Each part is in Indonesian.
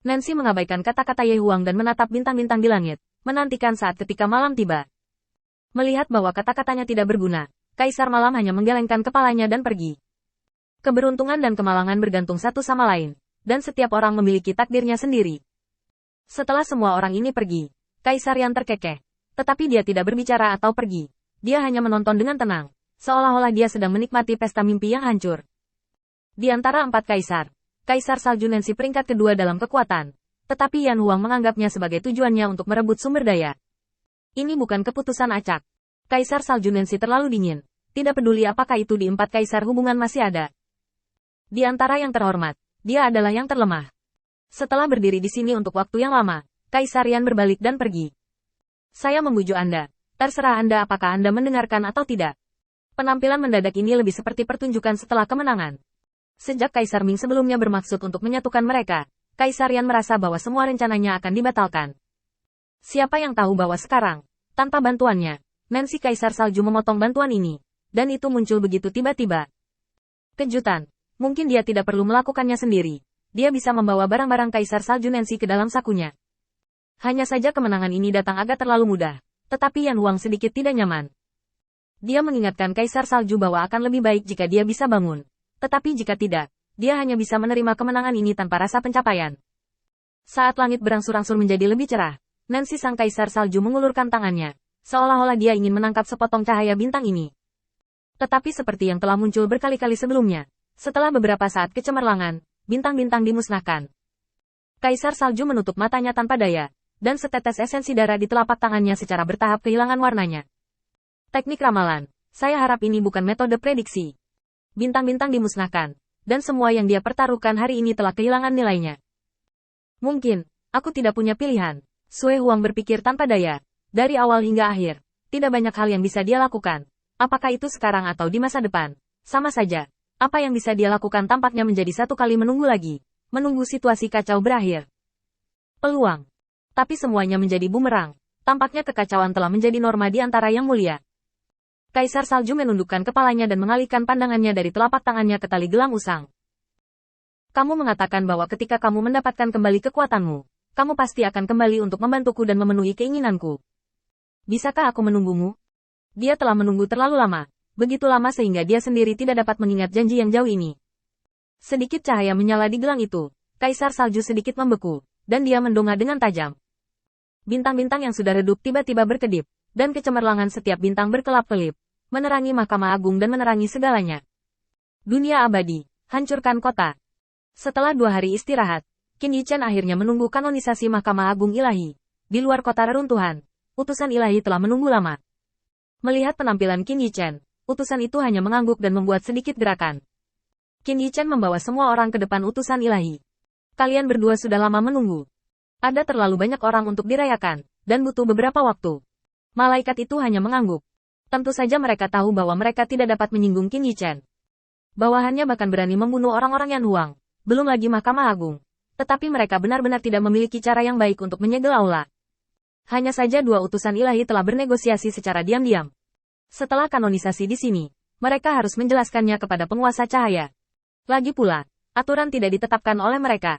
Nancy mengabaikan kata-kata Ye Huang dan menatap bintang-bintang di langit, menantikan saat ketika malam tiba. Melihat bahwa kata-katanya tidak berguna, Kaisar Malam hanya menggelengkan kepalanya dan pergi. Keberuntungan dan kemalangan bergantung satu sama lain, dan setiap orang memiliki takdirnya sendiri. Setelah semua orang ini pergi, Kaisar Yan terkekeh, tetapi dia tidak berbicara atau pergi. Dia hanya menonton dengan tenang, seolah-olah dia sedang menikmati pesta mimpi yang hancur. Di antara 4 kaisar, Kaisar Salju Nancy peringkat kedua dalam kekuatan, tetapi Yan Huang menganggapnya sebagai tujuannya untuk merebut sumber daya. Ini bukan keputusan acak. Kaisar Salju Nancy terlalu dingin, tidak peduli apakah itu di 4 kaisar hubungan masih ada. Di antara yang terhormat, dia adalah yang terlemah. Setelah berdiri di sini untuk waktu yang lama, Kaisar Yan berbalik dan pergi. Saya membujuk Anda. Terserah Anda apakah Anda mendengarkan atau tidak. Penampilan mendadak ini lebih seperti pertunjukan setelah kemenangan. Sejak Kaisar Ming sebelumnya bermaksud untuk menyatukan mereka, Kaisar Yan merasa bahwa semua rencananya akan dibatalkan. Siapa yang tahu bahwa sekarang, tanpa bantuannya, Nancy Kaisar Salju memotong bantuan ini, dan itu muncul begitu tiba-tiba. Kejutan, mungkin dia tidak perlu melakukannya sendiri. Dia bisa membawa barang-barang Kaisar Salju Nancy ke dalam sakunya. Hanya saja kemenangan ini datang agak terlalu mudah, tetapi Yan Huang sedikit tidak nyaman. Dia mengingatkan Kaisar Salju bahwa akan lebih baik jika dia bisa bangun. Tetapi jika tidak, dia hanya bisa menerima kemenangan ini tanpa rasa pencapaian. Saat langit berangsur-angsur menjadi lebih cerah, Nancy sang Kaisar Salju mengulurkan tangannya, seolah-olah dia ingin menangkap sepotong cahaya bintang ini. Tetapi seperti yang telah muncul berkali-kali sebelumnya, setelah beberapa saat kecemerlangan, bintang-bintang dimusnahkan. Kaisar Salju menutup matanya tanpa daya, dan setetes esensi darah di telapak tangannya secara bertahap kehilangan warnanya. Teknik ramalan, saya harap ini bukan metode prediksi. Bintang-bintang dimusnahkan, dan semua yang dia pertaruhkan hari ini telah kehilangan nilainya. Mungkin, aku tidak punya pilihan. Sui Huang berpikir tanpa daya. Dari awal hingga akhir, tidak banyak hal yang bisa dia lakukan. Apakah itu sekarang atau di masa depan? Sama saja. Apa yang bisa dia lakukan tampaknya menjadi satu kali menunggu lagi. Menunggu situasi kacau berakhir. Peluang. Tapi semuanya menjadi bumerang. Tampaknya kekacauan telah menjadi norma di antara yang mulia. Kaisar Salju menundukkan kepalanya dan mengalihkan pandangannya dari telapak tangannya ke tali gelang usang. Kamu mengatakan bahwa ketika kamu mendapatkan kembali kekuatanmu, kamu pasti akan kembali untuk membantuku dan memenuhi keinginanku. Bisakah aku menunggumu? Dia telah menunggu terlalu lama, begitu lama sehingga dia sendiri tidak dapat mengingat janji yang jauh ini. Sedikit cahaya menyala di gelang itu, Kaisar Salju sedikit membeku, dan dia mendongak dengan tajam. Bintang-bintang yang sudah redup tiba-tiba berkedip, dan kecemerlangan setiap bintang berkelap-kelip, menerangi Mahkamah Agung dan menerangi segalanya. Dunia abadi, hancurkan kota. Setelah 2 hari istirahat, Qin Yichen akhirnya menunggu kanonisasi Mahkamah Agung Ilahi. Di luar kota reruntuhan, utusan ilahi telah menunggu lama. Melihat penampilan Qin Yichen, utusan itu hanya mengangguk dan membuat sedikit gerakan. Qin Yichen membawa semua orang ke depan utusan ilahi. Kalian berdua sudah lama menunggu. Ada terlalu banyak orang untuk dirayakan, dan butuh beberapa waktu. Malaikat itu hanya mengangguk. Tentu saja mereka tahu bahwa mereka tidak dapat menyinggung Qin Yichen. Bawahannya bahkan berani membunuh orang-orang Yan Huang, belum lagi Mahkamah Agung. Tetapi mereka benar-benar tidak memiliki cara yang baik untuk menyegel aula. Hanya saja 2 utusan ilahi telah bernegosiasi secara diam-diam. Setelah kanonisasi di sini, mereka harus menjelaskannya kepada penguasa cahaya. Lagi pula, aturan tidak ditetapkan oleh mereka.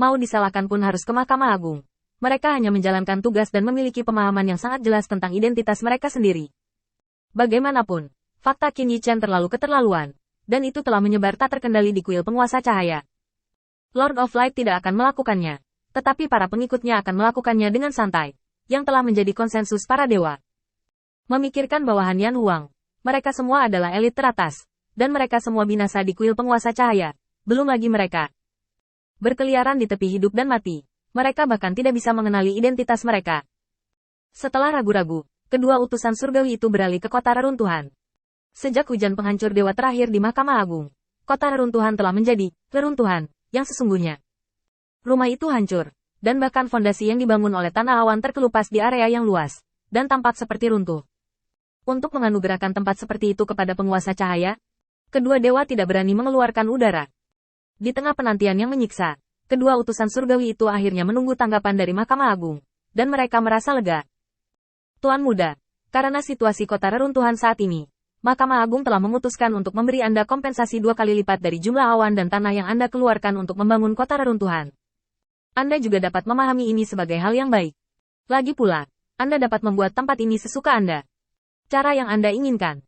Mau disalahkan pun harus ke Mahkamah Agung. Mereka hanya menjalankan tugas dan memiliki pemahaman yang sangat jelas tentang identitas mereka sendiri. Bagaimanapun, fakta Qin Yichen terlalu keterlaluan, dan itu telah menyebar tak terkendali di kuil penguasa cahaya. Lord of Light tidak akan melakukannya, tetapi para pengikutnya akan melakukannya dengan santai, yang telah menjadi konsensus para dewa. Memikirkan bawahan Yan Huang, mereka semua adalah elit teratas, dan mereka semua binasa di kuil penguasa cahaya, belum lagi mereka. Berkeliaran di tepi hidup dan mati. Mereka bahkan tidak bisa mengenali identitas mereka. Setelah ragu-ragu, kedua utusan surgawi itu beralih ke kota reruntuhan. Sejak hujan penghancur dewa terakhir di Mahkamah Agung, kota reruntuhan telah menjadi reruntuhan yang sesungguhnya. Rumah itu hancur, dan bahkan fondasi yang dibangun oleh tanah awan terkelupas di area yang luas, dan tampak seperti runtuh. Untuk menganugerahkan tempat seperti itu kepada penguasa cahaya, kedua dewa tidak berani mengeluarkan udara. Di tengah penantian yang menyiksa, kedua utusan surgawi itu akhirnya menunggu tanggapan dari Mahkamah Agung, dan mereka merasa lega. Tuan Muda, karena situasi kota reruntuhan saat ini, Mahkamah Agung telah memutuskan untuk memberi Anda kompensasi 2 kali lipat dari jumlah awan dan tanah yang Anda keluarkan untuk membangun kota reruntuhan. Anda juga dapat memahami ini sebagai hal yang baik. Lagi pula, Anda dapat membuat tempat ini sesuka Anda. Cara yang Anda inginkan.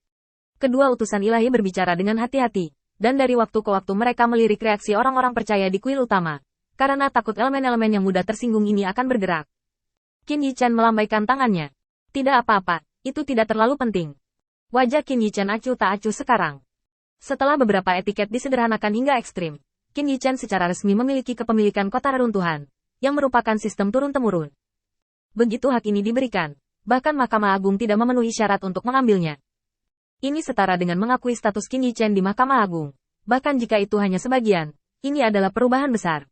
Kedua utusan ilahi berbicara dengan hati-hati, dan dari waktu ke waktu mereka melirik reaksi orang-orang percaya di kuil utama, karena takut elemen-elemen yang mudah tersinggung ini akan bergerak. Qin Yichen melambaikan tangannya. Tidak apa-apa, itu tidak terlalu penting. Wajah Qin Yichen acuh tak acuh sekarang. Setelah beberapa etiket disederhanakan hingga ekstrim, Qin Yichen secara resmi memiliki kepemilikan kota reruntuhan, yang merupakan sistem turun-temurun. Begitu hak ini diberikan, bahkan Mahkamah Agung tidak memenuhi syarat untuk mengambilnya. Ini setara dengan mengakui status Qin Yichen di Mahkamah Agung. Bahkan jika itu hanya sebagian, ini adalah perubahan besar.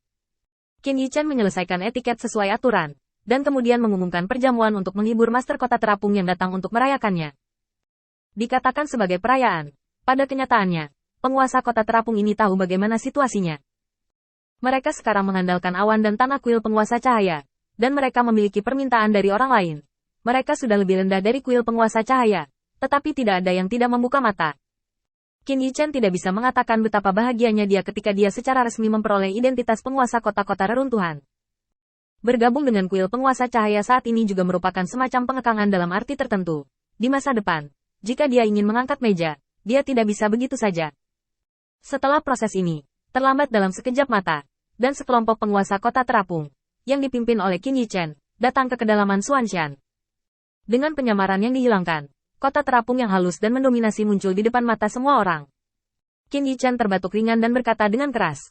Qin Yichen menyelesaikan etiket sesuai aturan, dan kemudian mengumumkan perjamuan untuk menghibur Master Kota Terapung yang datang untuk merayakannya. Dikatakan sebagai perayaan, pada kenyataannya, penguasa Kota Terapung ini tahu bagaimana situasinya. Mereka sekarang mengandalkan awan dan tanah kuil penguasa cahaya, dan mereka memiliki permintaan dari orang lain. Mereka sudah lebih rendah dari kuil penguasa cahaya, tetapi tidak ada yang tidak membuka mata. Qin Yichen tidak bisa mengatakan betapa bahagianya dia ketika dia secara resmi memperoleh identitas penguasa kota-kota reruntuhan. Bergabung dengan kuil penguasa cahaya saat ini juga merupakan semacam pengekangan dalam arti tertentu. Di masa depan, jika dia ingin mengangkat meja, dia tidak bisa begitu saja. Setelah proses ini, terlambat dalam sekejap mata, dan sekelompok penguasa kota terapung, yang dipimpin oleh Qin Yichen, datang ke kedalaman Xuanshan. Dengan penyamaran yang dihilangkan, kota terapung yang halus dan mendominasi muncul di depan mata semua orang. Qin Yichen terbatuk ringan dan berkata dengan keras.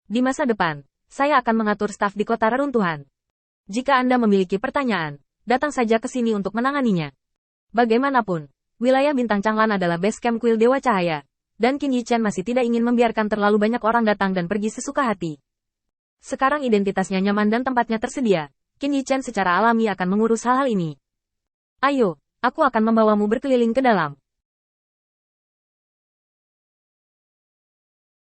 Di masa depan, saya akan mengatur staf di kota reruntuhan. Jika Anda memiliki pertanyaan, datang saja ke sini untuk menanganinya. Bagaimanapun, wilayah Bintang Changlan adalah base camp kuil Dewa Cahaya, dan Qin Yichen masih tidak ingin membiarkan terlalu banyak orang datang dan pergi sesuka hati. Sekarang identitasnya nyaman dan tempatnya tersedia, Qin Yichen secara alami akan mengurus hal-hal ini. Ayo, aku akan membawamu berkeliling ke dalam.